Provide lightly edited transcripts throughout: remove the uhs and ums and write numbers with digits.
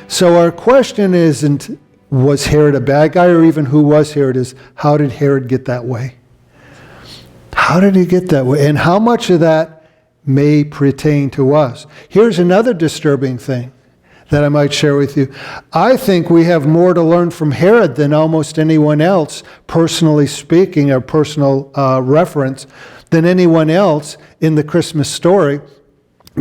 So our question isn't, was Herod a bad guy, or even who was Herod, is how did Herod get that way? How did he get that way? And how much of that may pertain to us? Here's another disturbing thing that I might share with you. I think we have more to learn from Herod than almost anyone else, personally speaking, or personal reference, than anyone else in the Christmas story,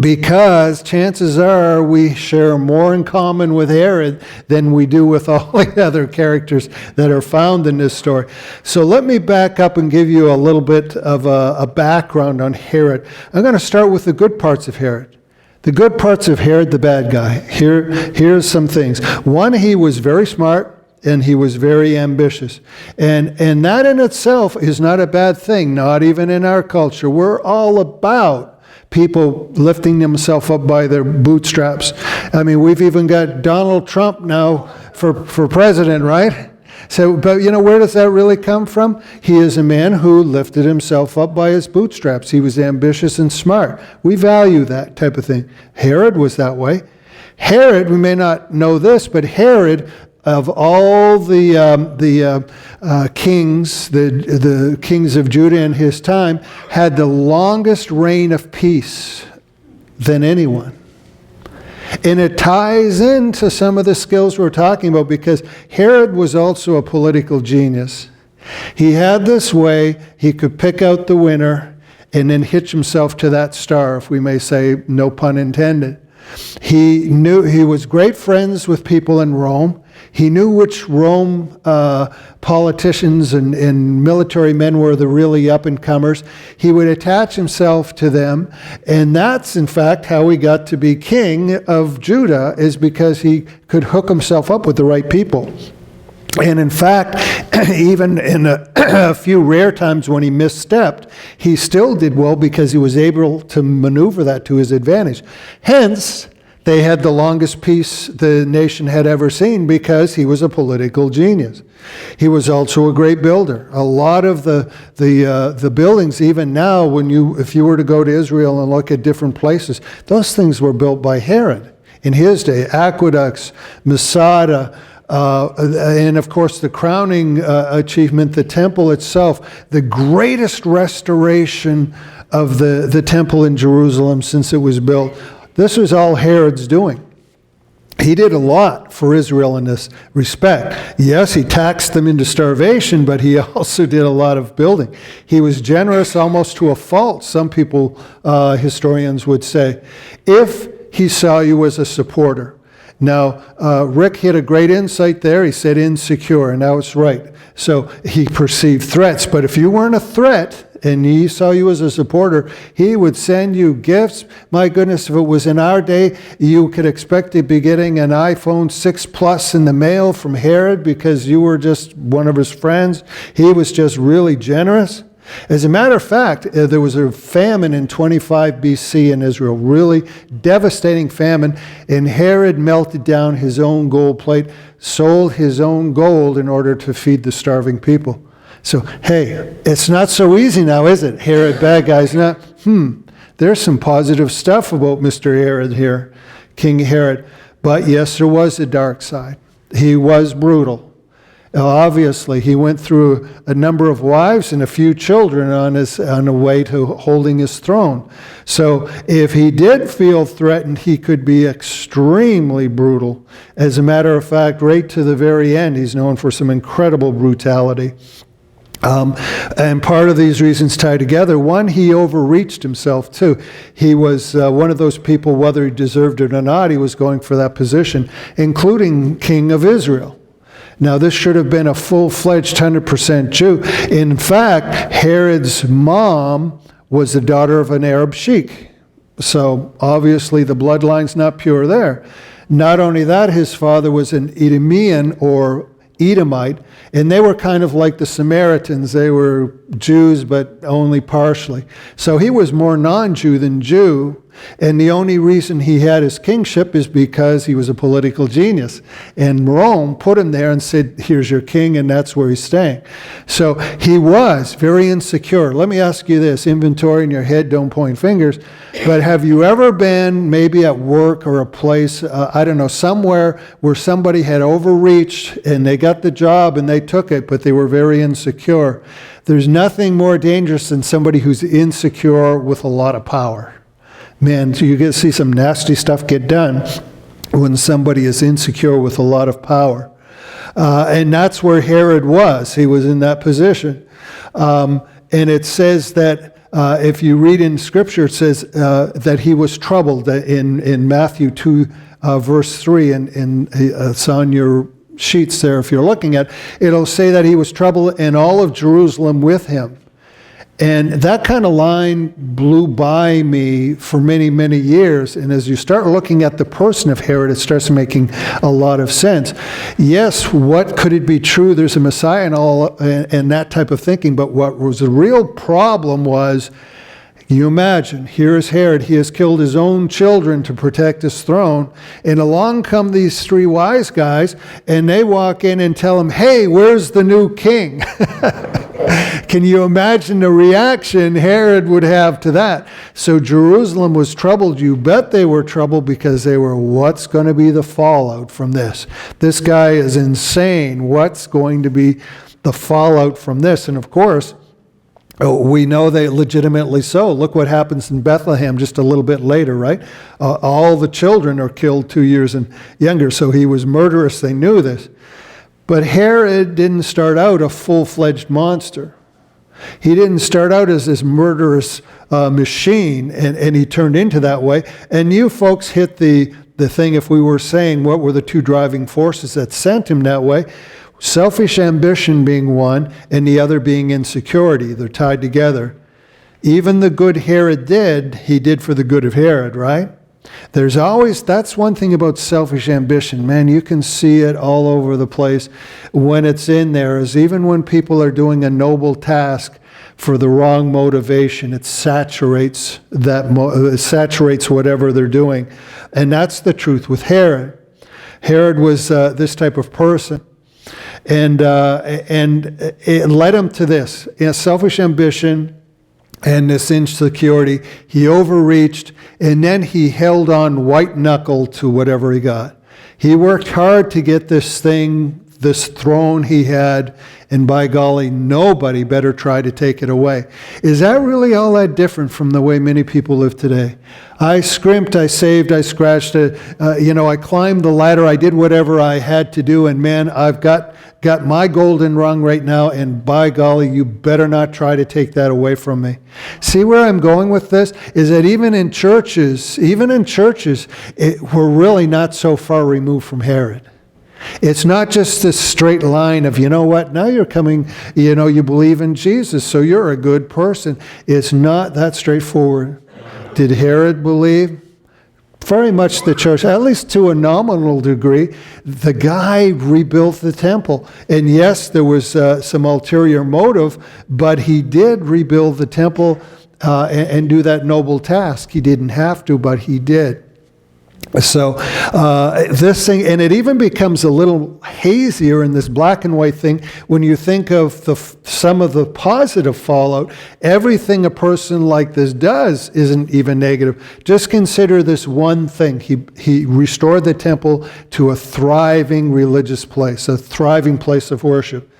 because chances are we share more in common with Herod than we do with all the other characters that are found in this story. So let me back up and give you a little bit of a background on Herod. I'm going to start with the good parts of Herod. The good parts of Herod, the bad guy. Here's some things. One, he was very smart and he was very ambitious. And that in itself is not a bad thing, not even in our culture. We're all about people lifting themselves up by their bootstraps. I mean, we've even got Donald Trump now for president, right? So, but you know, where does that really come from? He is a man who lifted himself up by his bootstraps. He was ambitious and smart. We value that type of thing. Herod was that way. Herod, we may not know this, but Herod, of all the kings, the kings of Judah in his time, had the longest reign of peace than anyone. And it ties into some of the skills we're talking about, because Herod was also a political genius. He had this way, he could pick out the winner and then hitch himself to that star, if we may say, no pun intended. He was great friends with people in Rome. He knew which Rome politicians and military men were the really up-and-comers. He would attach himself to them, and that's, in fact, how he got to be king of Judah, is because he could hook himself up with the right people. And in fact, even in a few rare times when he misstepped, he still did well because he was able to maneuver that to his advantage. Hence, they had the longest peace the nation had ever seen, because he was a political genius. He was also a great builder. A lot of the buildings, even now, if you were to go to Israel and look at different places, those things were built by Herod in his day. Aqueducts, Masada, and of course the crowning achievement, the temple itself, the greatest restoration of the temple in Jerusalem since it was built. This was all Herod's doing. He did a lot for Israel in this respect. Yes, he taxed them into starvation, but he also did a lot of building. He was generous almost to a fault, some people, historians would say, if he saw you as a supporter. Now, Rick hit a great insight there. He said insecure, and that was right. So he perceived threats, but if you weren't a threat and he saw you as a supporter, he would send you gifts. My goodness, if it was in our day, you could expect to be getting an iPhone 6 Plus in the mail from Herod because you were just one of his friends. He was just really generous. As a matter of fact, there was a famine in 25 BC in Israel, really devastating famine, and Herod melted down his own gold plate, sold his own gold in order to feed the starving people. So, hey, it's not so easy now, is it? Herod, bad guys. Now, there's some positive stuff about Mr. Herod here, King Herod. But yes, there was a dark side. He was brutal. Obviously, he went through a number of wives and a few children on the way to holding his throne. So if he did feel threatened, he could be extremely brutal. As a matter of fact, right to the very end, he's known for some incredible brutality. And part of these reasons tie together. One, he overreached himself too. He was one of those people, whether he deserved it or not, he was going for that position, including King of Israel. Now, this should have been a full-fledged 100% Jew. In fact, Herod's mom was the daughter of an Arab sheik. So, obviously, the bloodline's not pure there. Not only that, his father was an Edomian or Edomite, and they were kind of like the Samaritans. They were Jews, but only partially. So he was more non-Jew than Jew, And the only reason he had his kingship is because he was a political genius. And Rome put him there and said, here's your king, and that's where he's staying. So he was very insecure. Let me ask you this, inventory in your head, don't point fingers, but have you ever been maybe at work or a place, I don't know, somewhere where somebody had overreached and they got the job and they took it, but they were very insecure? There's nothing more dangerous than somebody who's insecure with a lot of power. Man, so you get to see some nasty stuff get done when somebody is insecure with a lot of power. And that's where Herod was. He was in that position. And it says that if you read in Scripture, it says that he was troubled in Matthew 2, verse 3, and it's on your sheets there if you're looking at, it'll say that he was troubled and all of Jerusalem with him. And that kind of line blew by me for many, many years. And as you start looking at the person of Herod, it starts making a lot of sense. Yes, what could it be true? There's a Messiah and all, and that type of thinking. But what was the real problem was, you imagine, here is Herod. He has killed his own children to protect his throne. And along come these three wise guys, and they walk in and tell him, hey, where's the new king? Can you imagine the reaction Herod would have to that? So Jerusalem was troubled. You bet they were troubled because they were, what's going to be the fallout from this? This guy is insane. What's going to be the fallout from this? And of course, we know they legitimately so. Look what happens in Bethlehem just a little bit later, right? All the children are killed 2 years and younger, so he was murderous. They knew this. But Herod didn't start out a full-fledged monster. He didn't start out as this murderous machine, and he turned into that way. And you folks hit the thing, if we were saying what were the two driving forces that sent him that way. Selfish ambition being one, and the other being insecurity. They're tied together. Even the good Herod did, he did for the good of Herod, right? There's always, that's one thing about selfish ambition. Man, you can see it all over the place when it's in there, is even when people are doing a noble task for the wrong motivation, it saturates whatever they're doing. And that's the truth with Herod. Herod was this type of person. And it led him to this, selfish ambition and this insecurity. He overreached, and then he held on white knuckle to whatever he got. He worked hard to get this thing, this throne he had, and by golly, nobody better try to take it away. Is that really all that different from the way many people live today? I scrimped, I saved, I scratched it, I climbed the ladder, I did whatever I had to do, and man, I've got my golden rung right now, and by golly, you better not try to take that away from me. See where I'm going with this? Is that even in churches, we're really not so far removed from Herod. It's not just this straight line of, you know what, now you're coming, you believe in Jesus, so you're a good person. It's not that straightforward. Did Herod believe? Very much the church, at least to a nominal degree. The guy rebuilt the temple. And yes, there was some ulterior motive, but he did rebuild the temple and do that noble task. He didn't have to, but he did. So this thing, and it even becomes a little hazier in this black and white thing when you think of some of the positive fallout. Everything a person like this does isn't even negative. Just consider this one thing. He restored the temple to a thriving religious place, a thriving place of worship.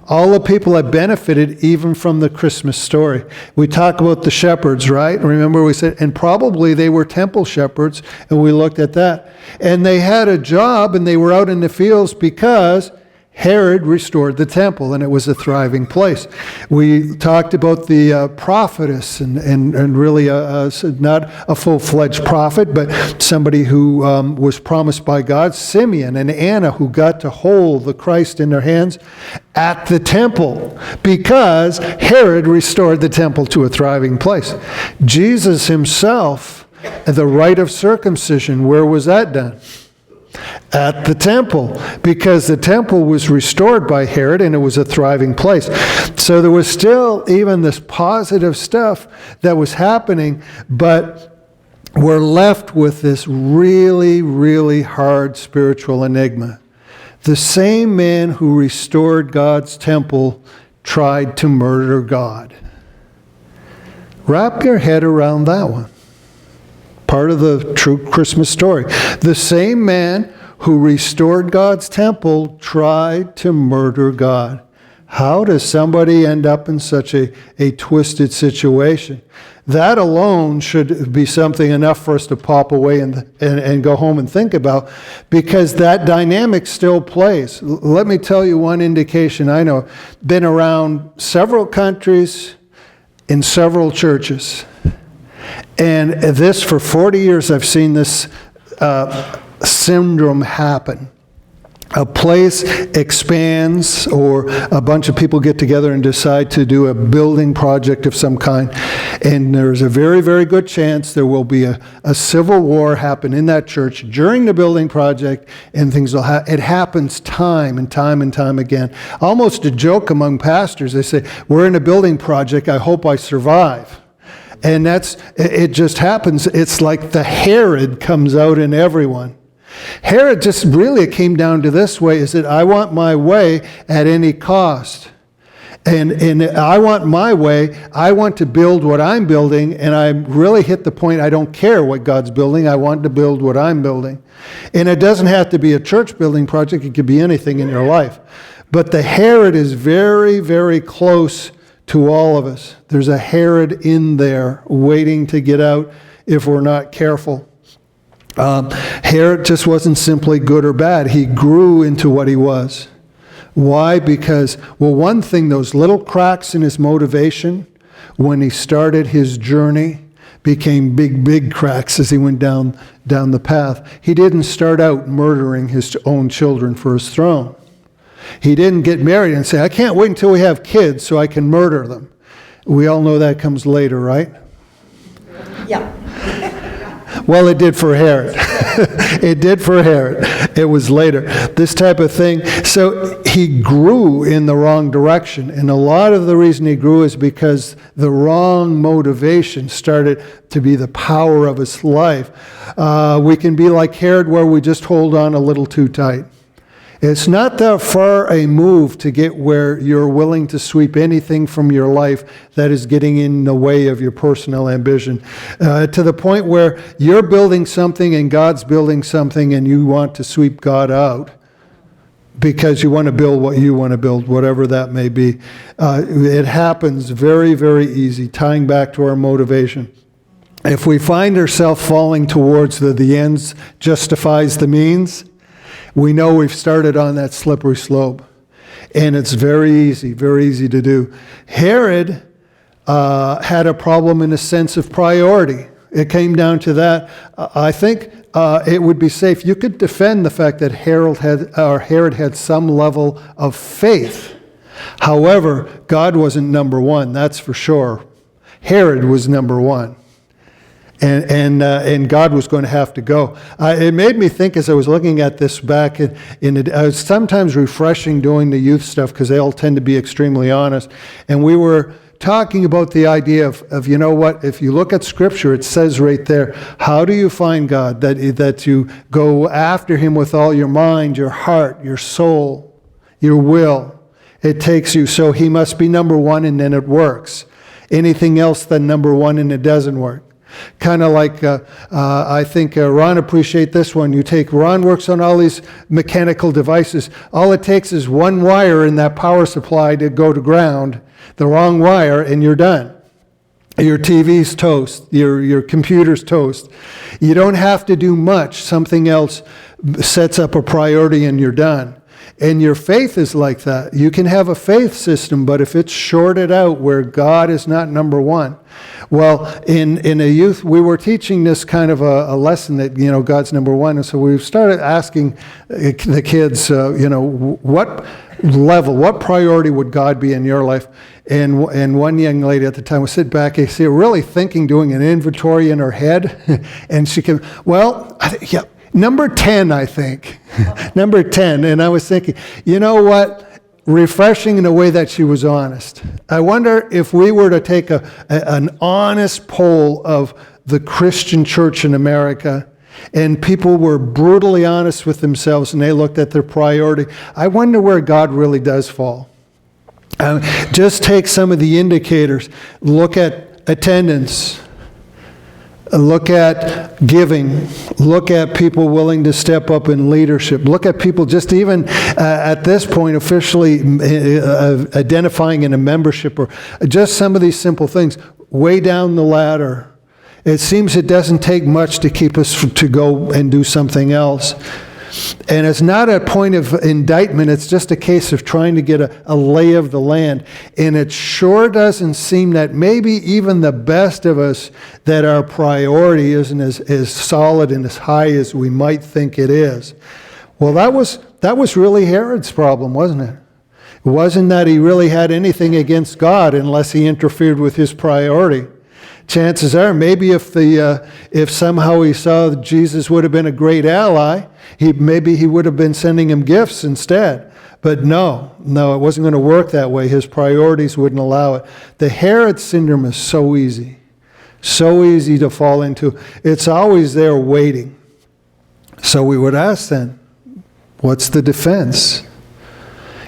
All the people that benefited even from the Christmas story. We talk about the shepherds, right? Remember we said, and probably they were temple shepherds, and we looked at that. And they had a job, and they were out in the fields because Herod restored the temple, and it was a thriving place. We talked about the prophetess, and really not a full-fledged prophet, but somebody who was promised by God, Simeon and Anna, who got to hold the Christ in their hands at the temple because Herod restored the temple to a thriving place. Jesus himself, the rite of circumcision, where was that done? At the temple, because the temple was restored by Herod and it was a thriving place. So there was still even this positive stuff that was happening, but we're left with this really, really hard spiritual enigma. The same man who restored God's temple tried to murder God. Wrap your head around that one. Part of the true Christmas story. The same man who restored God's temple tried to murder God. How does somebody end up in such a twisted situation? That alone should be something enough for us to pop away and go home and think about, because that dynamic still plays. Let me tell you one indication I know. Been around several countries, in several churches. And this, for 40 years, I've seen this syndrome happen. A place expands, or a bunch of people get together and decide to do a building project of some kind, and there's a very, very good chance there will be a civil war happen in that church during the building project, and things will it happens time and time and time again. Almost a joke among pastors. They say, we're in a building project, I hope I survive. And it just happens. It's like the Herod comes out in everyone. Herod just really, it came down to this way, is that I want my way at any cost. And I want my way, I want to build what I'm building, and I really hit the point, I don't care what God's building, I want to build what I'm building. And it doesn't have to be a church building project, it could be anything in your life. But the Herod is very, very close to all of us. There's a Herod in there waiting to get out if we're not careful. Herod just wasn't simply good or bad. He grew into what he was. Why? Because, well, one thing, those little cracks in his motivation when he started his journey became big, big cracks as he went down the path. He didn't start out murdering his own children for his throne. He didn't get married and say, I can't wait until we have kids so I can murder them. We all know that comes later, right? Yeah. Well, it did for Herod. It did for Herod. It was later. This type of thing. So he grew in the wrong direction. And a lot of the reason he grew is because the wrong motivation started to be the power of his life. We can be like Herod, where we just hold on a little too tight. It's not that far a move to get where you're willing to sweep anything from your life that is getting in the way of your personal ambition. To the point where you're building something and God's building something, and you want to sweep God out because you want to build what you want to build, whatever that may be. It happens very, very easy, tying back to our motivation. If we find ourselves falling towards the ends justifies the means, we know we've started on that slippery slope. And it's very easy to do. Herod had a problem in a sense of priority. It came down to that. I think it would be safe. You could defend the fact that Herod had some level of faith. However, God wasn't number one, that's for sure. Herod was number one. And God was going to have to go. It made me think, as I was looking at this back I was sometimes refreshing doing the youth stuff, because they all tend to be extremely honest. And we were talking about the idea of you know what, if you look at Scripture, it says right there, how do you find God? That you go after Him with all your mind, your heart, your soul, your will. It takes you, so He must be number one, and then it works. Anything else than number one, and it doesn't work. Kind of like, I think Ron appreciate this one. Ron works on all these mechanical devices. All it takes is one wire in that power supply to go to ground, the wrong wire, and you're done. Your TV's toast, your computer's toast. You don't have to do much. Something else sets up a priority and you're done. And your faith is like that. You can have a faith system, but if it's shorted out where God is not number one. Well, in a youth, we were teaching this kind of a lesson that, God's number one. And so we started asking the kids, what level, what priority would God be in your life? And one young lady at the time would sit back and say, really thinking, doing an inventory in her head. And she came, number 10, I think. Number 10. And I was thinking, you know what? Refreshing in a way that she was honest. I wonder if we were to take an honest poll of the Christian church in America, and people were brutally honest with themselves, and they looked at their priority, I wonder where God really does fall. Just take some of the indicators. Look at attendance. Look at giving. Look at people willing to step up in leadership. Look at people just even at this point officially identifying in a membership, or just some of these simple things. Way down the ladder. It seems it doesn't take much to keep us to go and do something else. And it's not a point of indictment. It's just a case of trying to get a lay of the land. And it sure doesn't seem that maybe even the best of us, that our priority isn't as solid and as high as we might think it is. Well, that was really Herod's problem, wasn't it? It wasn't that he really had anything against God unless he interfered with his priority. Chances are, maybe if somehow he saw that Jesus would have been a great ally, maybe he would have been sending him gifts instead. But no, it wasn't going to work that way. His priorities wouldn't allow it. The Herod syndrome is so easy to fall into. It's always there waiting. So we would ask then, what's the defense?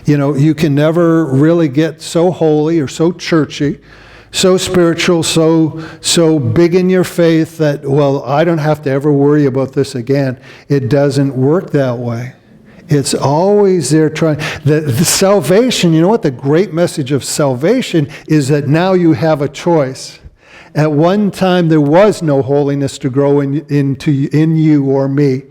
You know, you can never really get so holy or so churchy, so spiritual, so big in your faith that, well, I don't have to ever worry about this again. It doesn't work that way. It's always there trying. The salvation, you know what? The great message of salvation is that now you have a choice. At one time, there was no holiness to grow in you or me.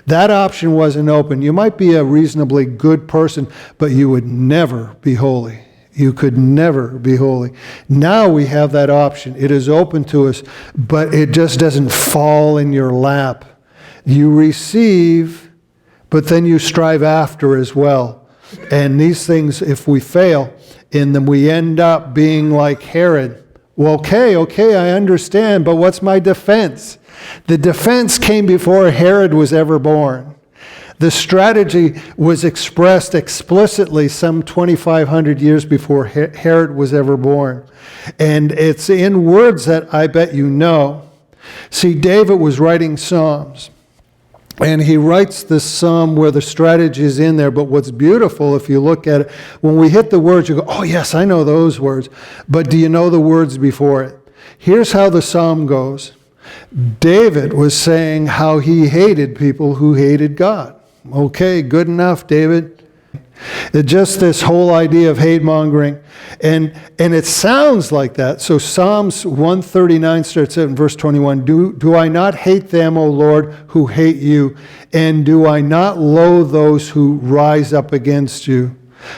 That option wasn't open. You might be a reasonably good person, but you would never be holy. You could never be holy. Now we have that option. It is open to us, but it just doesn't fall in your lap. You receive, but then you strive after as well. And these things, if we fail in them, we end up being like Herod. Well, okay, I understand, but what's my defense? The defense came before Herod was ever born. The strategy was expressed explicitly some 2,500 years before Herod was ever born. And it's in words that I bet you know. See, David was writing Psalms. And he writes this psalm where the strategy is in there. But what's beautiful, if you look at it, when we hit the words, you go, oh yes, I know those words. But do you know the words before it? Here's how the psalm goes. David was saying how he hated people who hated God. Okay, good enough, David. Just this whole idea of hate mongering. And it sounds like that. So Psalms 139 starts out in verse 21. Do I not hate them, O Lord, who hate you? And do I not loathe those who rise up against you?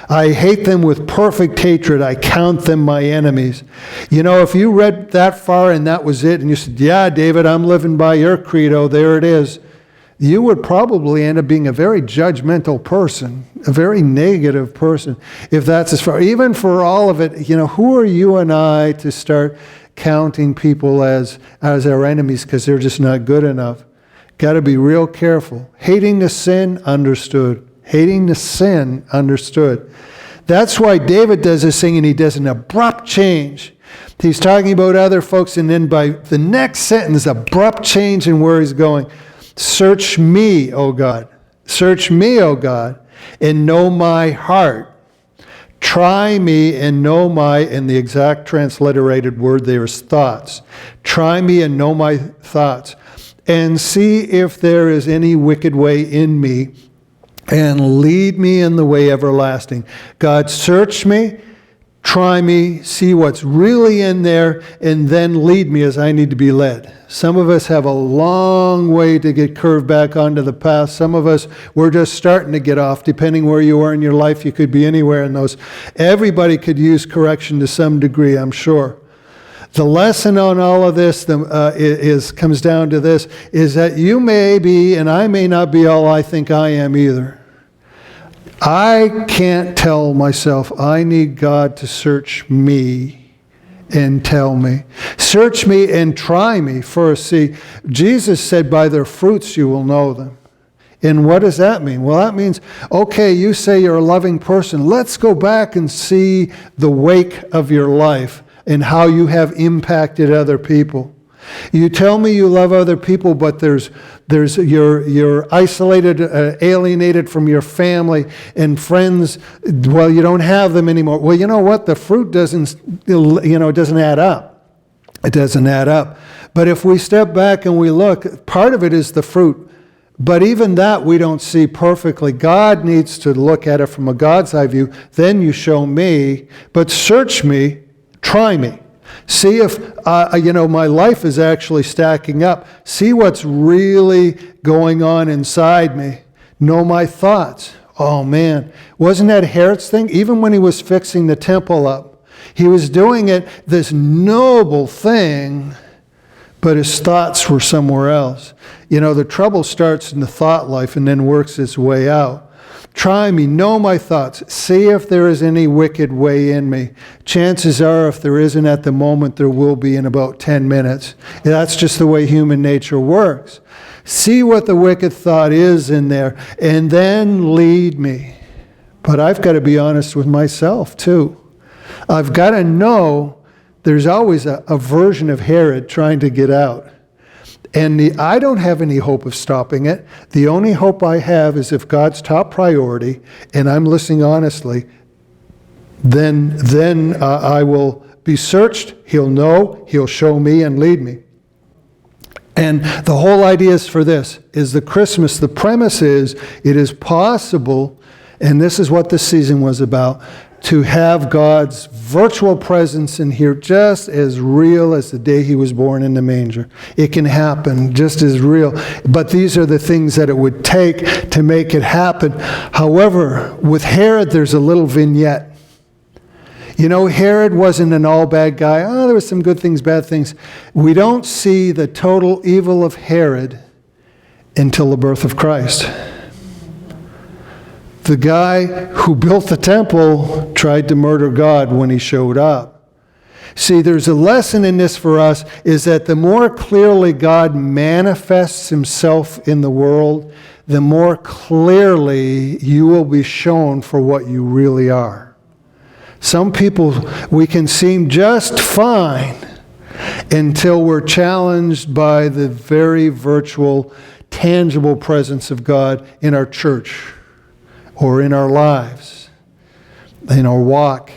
I hate them with perfect hatred. I count them my enemies. You know, if you read that far and that was it, and you said, yeah, David, I'm living by your credo, there it is, you would probably end up being a very judgmental person, a very negative person, if that's as far. Even for all of it, you know, who are you and I to start counting people as our enemies because they're just not good enough? Got to be real careful. Hating the sin, understood. Hating the sin, understood. That's why David does this thing, and he does an abrupt change. He's talking about other folks, and then by the next sentence, abrupt change in where he's going. Search me, O God. Search me, O God, and know my heart. Try me and know my, and the exact transliterated word there is thoughts. Try me and know my thoughts, and see if there is any wicked way in me, and lead me in the way everlasting. God, search me, try me, see what's really in there, and then lead me as I need to be led. Some of us have a long way to get curved back onto the path. Some of us, we're just starting to get off. Depending where you are in your life, you could be anywhere in those. Everybody could use correction to some degree, I'm sure. The lesson on all of this comes down to this, is that you may be, and I may not be all I think I am either. I can't tell myself. I need God to search me and tell me. Search me and try me first. See, Jesus said, by their fruits you will know them. And what does that mean? Well, that means, okay, you say you're a loving person. Let's go back and see the wake of your life and how you have impacted other people. You tell me you love other people, but you're isolated, alienated from your family and friends. Well, you don't have them anymore. Well, you know what? The fruit doesn't add up. It doesn't add up. But if we step back and we look, part of it is the fruit. But even that we don't see perfectly. God needs to look at it from a God's eye view. Then you show me, but search me, try me. See if, my life is actually stacking up. See what's really going on inside me. Know my thoughts. Oh man, wasn't that Herod's thing? Even when he was fixing the temple up, he was doing it, this noble thing, but his thoughts were somewhere else. The trouble starts in the thought life and then works its way out. Try me, know my thoughts. See if there is any wicked way in me. Chances are, if there isn't at the moment, there will be in about 10 minutes. That's just the way human nature works. See what the wicked thought is in there, and then lead me. But I've got to be honest with myself, too. I've got to know there's always a version of Herod trying to get out. And I don't have any hope of stopping it. The only hope I have is if God's top priority, and I'm listening honestly, then I will be searched. He'll know, he'll show me and lead me. And the whole idea is for this, is the Christmas. The premise is, it is possible, and this is what this season was about, to have God's virtual presence in here just as real as the day he was born in the manger. It can happen just as real. But these are the things that it would take to make it happen. However, with Herod, there's a little vignette. Herod wasn't an all bad guy. There were some good things, bad things. We don't see the total evil of Herod until the birth of Christ. The guy who built the temple tried to murder God when he showed up. See, there's a lesson in this for us, is that the more clearly God manifests himself in the world, the more clearly you will be shown for what you really are. Some people, we can seem just fine until we're challenged by the very virtual, tangible presence of God in our church, or in our lives, in our walk.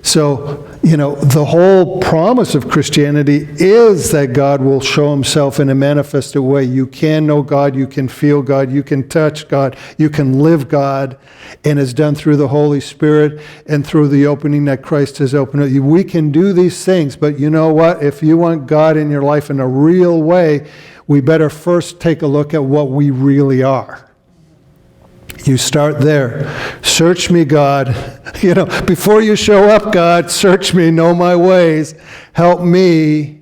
So, the whole promise of Christianity is that God will show himself in a manifested way. You can know God, you can feel God, you can touch God, you can live God, and it's done through the Holy Spirit and through the opening that Christ has opened. We can do these things, but you know what? If you want God in your life in a real way, we better first take a look at what we really are. You start there. Search me, God. Before you show up, God, search me, know my ways. Help me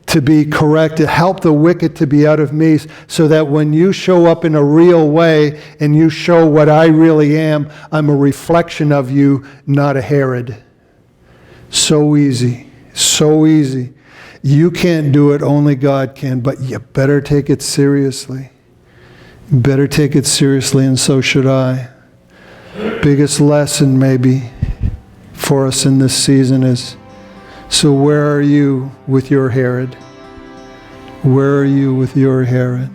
to be corrected. Help the wicked to be out of me, so that when you show up in a real way and you show what I really am, I'm a reflection of you, not a Herod. So easy. So easy. You can't do it, only God can, but you better take it seriously. Better take it seriously, and so should I. Biggest lesson maybe for us in this season is, so where are you with your Herod? Where are you with your Herod?